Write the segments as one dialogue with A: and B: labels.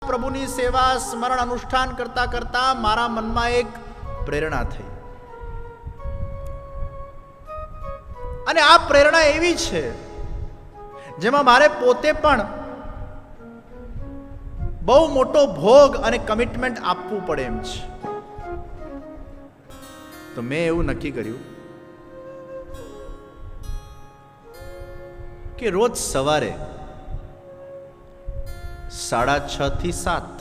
A: પ્રભુની સેવા સ્મરણ અનુષ્ઠાન કરતા કરતા મારા મનમાં એક પ્રેરણા થઈ, અને આ પ્રેરણા એવી છે જેમાં મારે પોતે પણ બહુ મોટો ભોગ અને કમિટમેન્ટ આપવું પડે એમ છે. તો મેં એવું નક્કી કર્યું કે રોજ સવારે 6:30 થી 7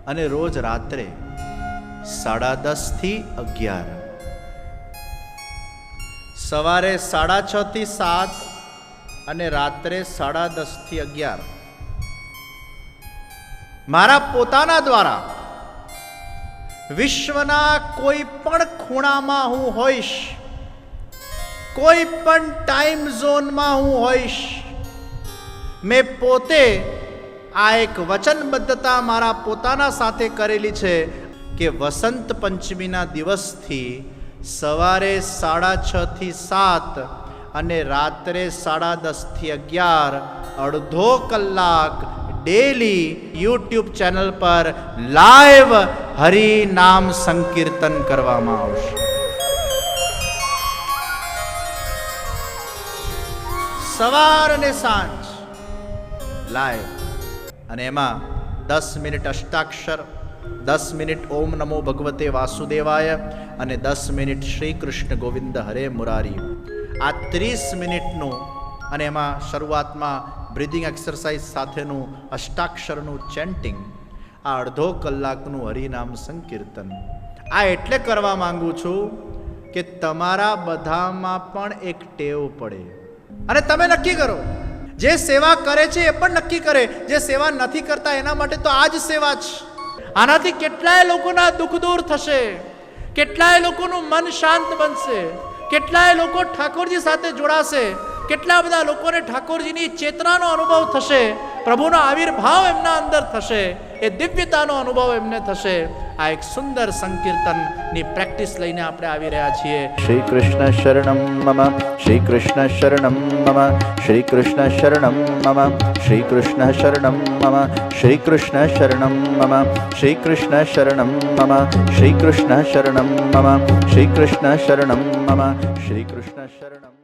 A: અને રોજ રાત્રે 10:30 થી 11, સવારે 6:30 થી 7 અને રાત્રે 10:30 થી 11 મારા પોતાના દ્વારા વિશ્વના કોઈ પણ ખૂણામાં હું હોઈશ, કોઈ પણ ટાઈમ ઝોનમાં હું હોઈશ, મેં પોતે આ એક વચનબદ્ધતા મારા પોતાના સાથે કરેલી છે કે વસંત પંચમીના દિવસથી સવારે 6:30 થી 7 અને રાત્રે 10:30 થી 11 અડધો કલાક ડેલી યુટ્યુબ ચેનલ પર લાઈવ હરિ નામ સંકીર્તન કરવામાં આવશે. સવાર અને સાંજ લાઈવ, અને એમાં 10 મિનિટ અષ્ટાક્ષર, 10 મિનિટ ઓમ નમો ભગવતે વાસુદેવાય અને 10 મિનિટ શ્રી કૃષ્ણ ગોવિંદ હરે મુરારી. આ 30 મિનિટનું, અને એમાં શરૂઆતમાં બ્રીધિંગ એક્સરસાઇઝ સાથેનું અષ્ટાક્ષરનું ચેન્ટિંગ, આ અડધો કલાકનું હરિનામ સંકીર્તન. આ એટલે કરવા માંગુ છું કે તમારા બધામાં પણ એક ટેવ પડે, અને તમે નક્કી કરો. જે સેવા કરે છે એ પણ નક્કી કરે, જે સેવા નથી કરતા એના માટે તો આ જ સેવા છે. આનાથી કેટલાય લોકોના દુઃખ દૂર થશે, કેટલાય લોકોનું મન શાંત બનશે, કેટલાય લોકો ઠાકોરજી સાથે જોડાશે, કેટલા બધા લોકોને ઠાકોરજીની ચેતનાનો અનુભવ થશે, પ્રભુનો આવિર્ભાવ એમના અંદર થશે, એ દિવ્યતાનો અનુભવ એમને થશે. આ એક સુંદર સંકીર્તનની પ્રેક્ટિસ લઈને આપણે આવી રહ્યા છીએ.
B: શ્રી કૃષ્ણ શરણમ મમ, શ્રી કૃષ્ણ શરણમ મમ, શ્રી કૃષ્ણ શરણમ મમ, શ્રી કૃષ્ણ શરણમ મમ, શ્રી કૃષ્ણ શરણમ મમ, શ્રી કૃષ્ણ શરણમ મમ, શ્રી કૃષ્ણ શરણમ મમ, શ્રી કૃષ્ણ શરણમ મમ, શ્રી કૃષ્ણ શરણમ.